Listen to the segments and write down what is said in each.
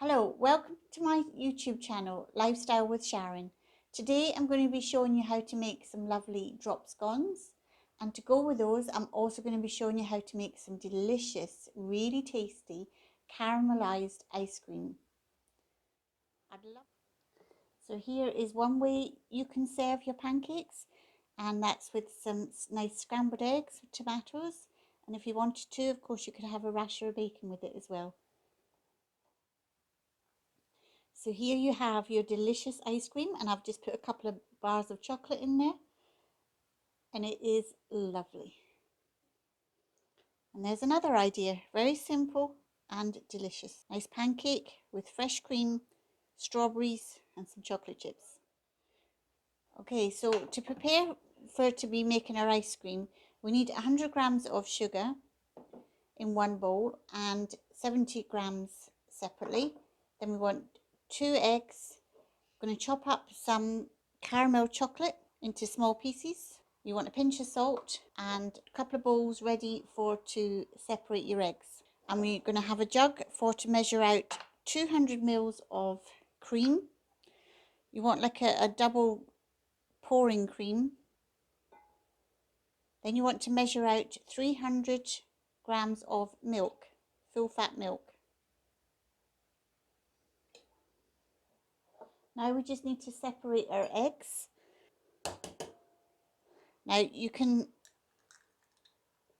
Hello, welcome to my YouTube channel, Lifestyle with Sharon. Today I'm going to be showing you how to make some lovely drop scones. And to go with those, I'm also going to be showing you how to make some delicious, really tasty, caramelized ice cream. So here is one way you can serve your pancakes, and that's with some nice scrambled eggs with tomatoes. And if you wanted to, of course, you could have a rasher of bacon with it as well. So here you have your delicious ice cream, and I've just put a couple of bars of chocolate in there, and it is lovely. And there's another idea, very simple and delicious. Nice pancake with fresh cream, strawberries and some chocolate chips. Okay, so to prepare for to be making our ice cream, we need 100 grams of sugar in one bowl and 70 grams separately. Then we want 2 eggs. I'm going to chop up some caramel chocolate into small pieces. You want a pinch of salt and a couple of bowls ready to separate your eggs. And we're going to have a jug to measure out 200 mils of cream. You want like a double pouring cream. Then you want to measure out 300 grams of milk, full fat milk. Now we just need to separate our eggs. Now you can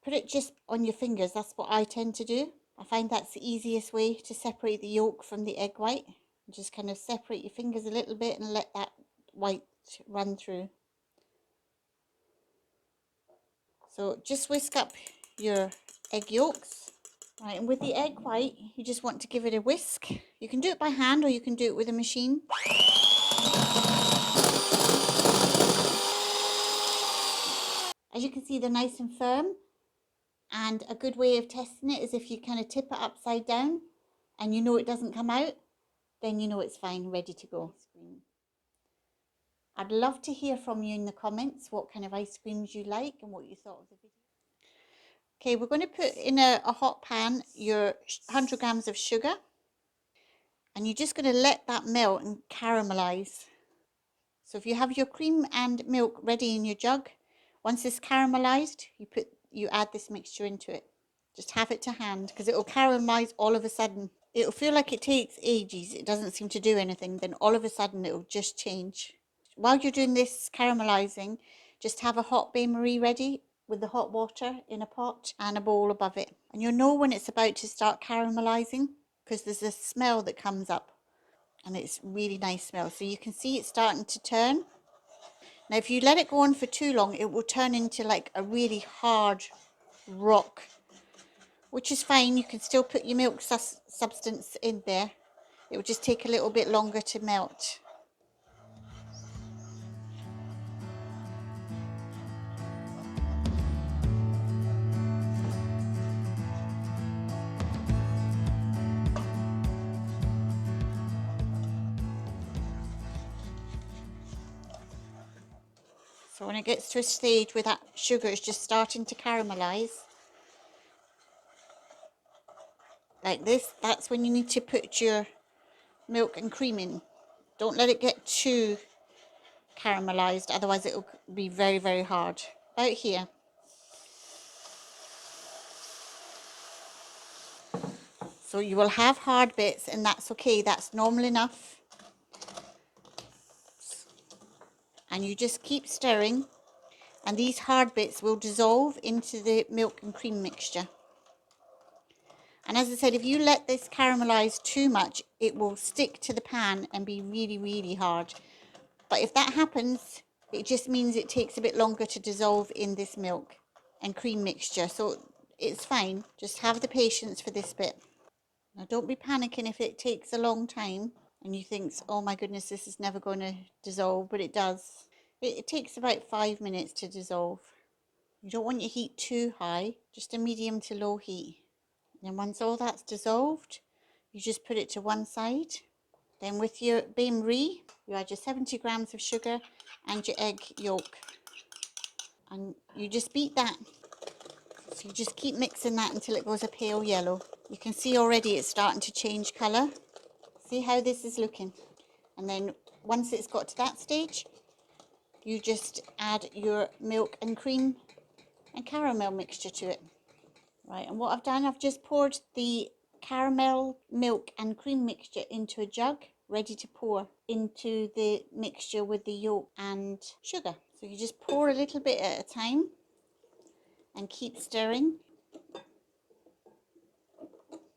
put it just on your fingers. That's what I tend to do. I find that's the easiest way to separate the yolk from the egg white. Just kind of separate your fingers a little bit and let that white run through. So just whisk up your egg yolks. Right, and with the egg white, you just want to give it a whisk. You can do it by hand or you can do it with a machine. As you can see, they're nice and firm. And a good way of testing it is if you kind of tip it upside down and you know it doesn't come out, then you know it's fine, ready to go. I'd love to hear from you in the comments what kind of ice creams you like and what you thought of the video. Okay, we're going to put in a hot pan your 100 grams of sugar, and you're just going to let that melt and caramelize. So if you have your cream and milk ready in your jug, once it's caramelized, you add this mixture into it. Just have it to hand because it will caramelize all of a sudden. It'll feel like it takes ages. It doesn't seem to do anything. Then all of a sudden it will just change. While you're doing this caramelizing, just have a hot bain-marie ready with the hot water in a pot and a bowl above it. And you'll know when it's about to start caramelizing because there's a smell that comes up. And it's really nice smell. So you can see it's starting to turn. Now if you let it go on for too long, it will turn into like a really hard rock, which is fine. You can still put your milk substance in there. It will just take a little bit longer to melt. So when it gets to a stage where that sugar is just starting to caramelize, like this, that's when you need to put your milk and cream in. Don't let it get too caramelized, otherwise it will be very, very hard. About here. So you will have hard bits, and that's okay. That's normal enough. And you just keep stirring, and these hard bits will dissolve into the milk and cream mixture. And as I said, if you let this caramelize too much, it will stick to the pan and be really, really hard. But if that happens, it just means it takes a bit longer to dissolve in this milk and cream mixture. So it's fine. Just have the patience for this bit. Now don't be panicking if it takes a long time and you think, oh my goodness, this is never going to dissolve, but it does. It takes about 5 minutes to dissolve. You don't want your heat too high, just a medium to low heat. And once all that's dissolved, you just put it to one side. Then with your bain-marie, you add your 70 grams of sugar and your egg yolk. And you just beat that. So you just keep mixing that until it goes a pale yellow. You can see already it's starting to change colour. See how this is looking? And then once it's got to that stage, you just add your milk and cream and caramel mixture to it. Right, and what I've done, I've just poured the caramel, milk and cream mixture into a jug, ready to pour into the mixture with the yolk and sugar. So you just pour a little bit at a time and keep stirring.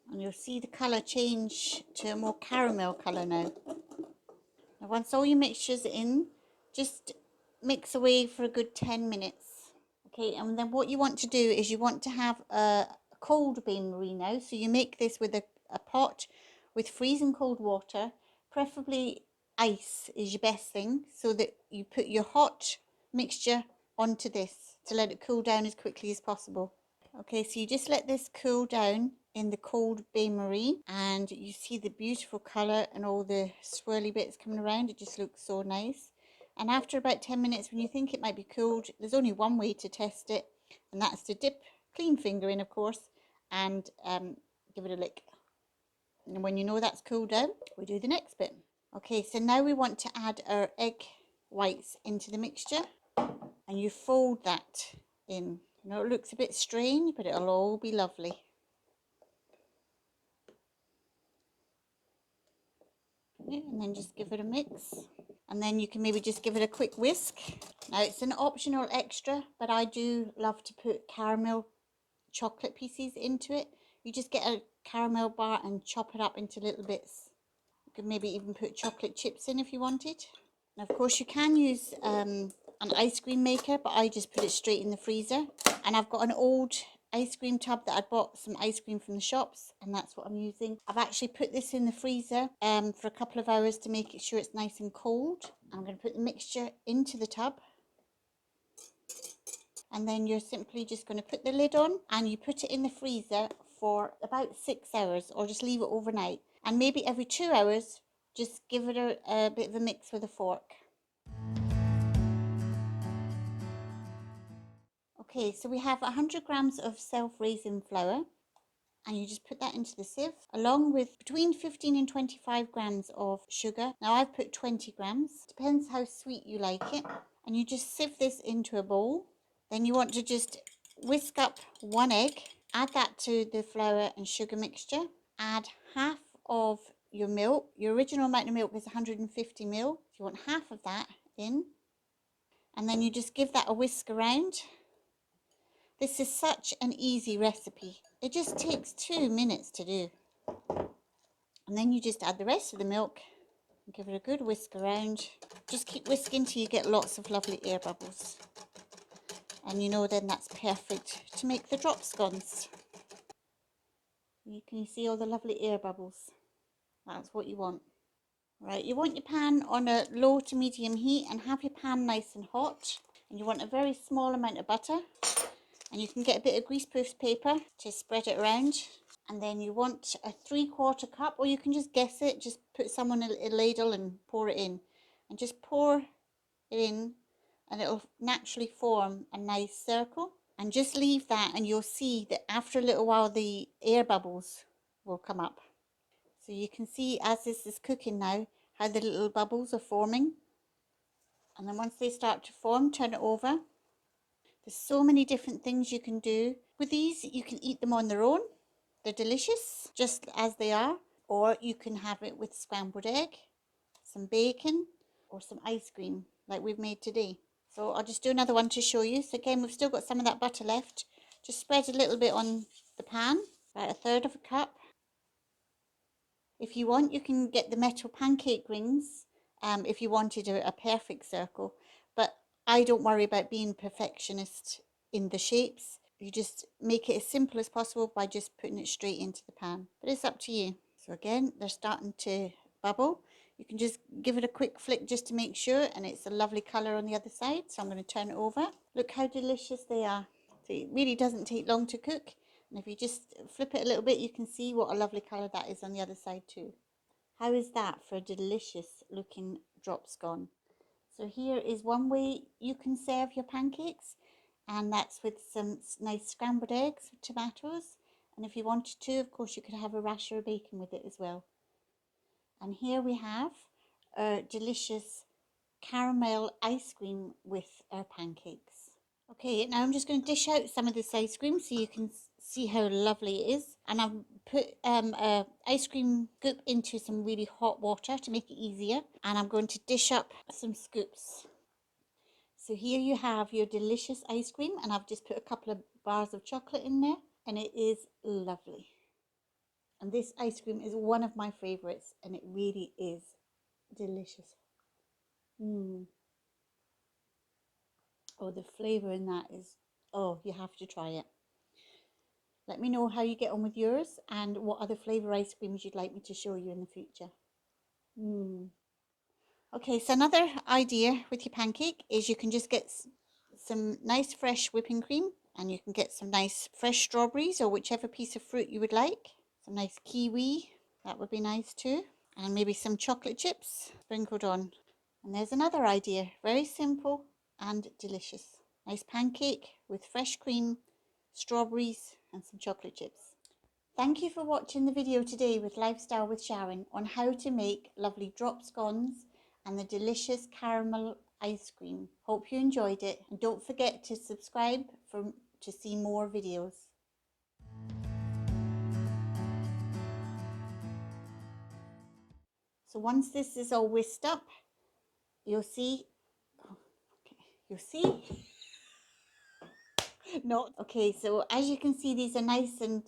And you'll see the colour change to a more caramel colour now. Now once all your mixture's in, just mix away for a good 10 minutes. Okay, and then what you want to do is you want to have a cold bain-marie now. So you make this with a pot with freezing cold water, preferably ice is your best thing, so that you put your hot mixture onto this to let it cool down as quickly as possible. Okay, so you just let this cool down in the cold bain-marie, and you see the beautiful colour and all the swirly bits coming around. It just looks so nice. And after about 10 minutes, when you think it might be cooled, there's only one way to test it, and that's to dip clean finger in, of course, and give it a lick. And when you know that's cooled down, we do the next bit. Okay, so now we want to add our egg whites into the mixture, and you fold that in. You know, it looks a bit strange, but it'll all be lovely. Okay, and then just give it a mix. And then you can maybe just give it a quick whisk. Now it's an optional extra, but I do love to put caramel chocolate pieces into it. You just get a caramel bar and chop it up into little bits. You could maybe even put chocolate chips in if you wanted. Now of course you can use an ice cream maker, but I just put it straight in the freezer. And I've got an old ice cream tub that I bought some ice cream from the shops, and that's what I'm using. I've actually put this in the freezer for a couple of hours to make sure it's nice and cold. I'm going to put the mixture into the tub, and then you're simply just going to put the lid on, and you put it in the freezer for about 6 hours, or just leave it overnight. And maybe every 2 hours just give it a bit of a mix with a fork. Okay, so we have 100 grams of self-raising flour, and you just put that into the sieve, along with between 15 and 25 grams of sugar. Now I've put 20 grams, depends how sweet you like it. And you just sieve this into a bowl. Then you want to just whisk up 1 egg, add that to the flour and sugar mixture, add half of your milk. Your original amount of milk is 150 ml. You want half of that in, and then you just give that a whisk around. This is such an easy recipe. It just takes 2 minutes to do. And then you just add the rest of the milk and give it a good whisk around. Just keep whisking till you get lots of lovely air bubbles. And you know then that's perfect to make the drop scones. Can you see all the lovely air bubbles? That's what you want. Right, you want your pan on a low to medium heat, and have your pan nice and hot. And you want a very small amount of butter. And you can get a bit of greaseproof paper to spread it around. And then you want a 3/4 cup, or you can just guess it, just put some on a ladle and pour it in. And just pour it in, and it'll naturally form a nice circle. And just leave that, and you'll see that after a little while the air bubbles will come up. So you can see as this is cooking now, how the little bubbles are forming. And then once they start to form, turn it over. There's so many different things you can do. With these, you can eat them on their own. They're delicious, just as they are. Or you can have it with scrambled egg, some bacon, or some ice cream, like we've made today. So I'll just do another one to show you. So again, we've still got some of that butter left. Just spread a little bit on the pan, about 1/3 of a cup. If you want, you can get the metal pancake rings if you wanted a perfect circle. But I don't worry about being perfectionist in the shapes. You just make it as simple as possible by just putting it straight into the pan. But it's up to you. So again, they're starting to bubble. You can just give it a quick flick just to make sure, and it's a lovely colour on the other side. So I'm going to turn it over. Look how delicious they are. So it really doesn't take long to cook. And if you just flip it a little bit, you can see what a lovely colour that is on the other side too. How is that for a delicious looking drop scone? So here is one way you can serve your pancakes, and that's with some nice scrambled eggs with tomatoes. And if you wanted to, of course, you could have a rasher of bacon with it as well. And here we have our delicious caramel ice cream with our pancakes. Okay, now I'm just going to dish out some of this ice cream so you can see how lovely it is. And I've put a ice cream scoop into some really hot water to make it easier. And I'm going to dish up some scoops. So here you have your delicious ice cream, and I've just put a couple of bars of chocolate in there, and it is lovely. And this ice cream is one of my favorites, and it really is delicious. Oh, the flavor in that is, oh, you have to try it. Let me know how you get on with yours and what other flavor ice creams you'd like me to show you in the future. Okay, so another idea with your pancake is you can just get some nice fresh whipping cream, and you can get some nice fresh strawberries or whichever piece of fruit you would like. Some nice kiwi, that would be nice too. And maybe some chocolate chips sprinkled on. And there's another idea, very simple and delicious. Nice pancake with fresh cream, strawberries and some chocolate chips. Thank you for watching the video today with Lifestyle with Sharon on how to make lovely drop scones and the delicious caramel ice cream. Hope you enjoyed it, and don't forget to subscribe to see more videos. So once this is all whisked up, you'll see, not, okay, so as you can see, these are nice and,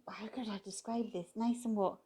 how could I describe this? Nice and what?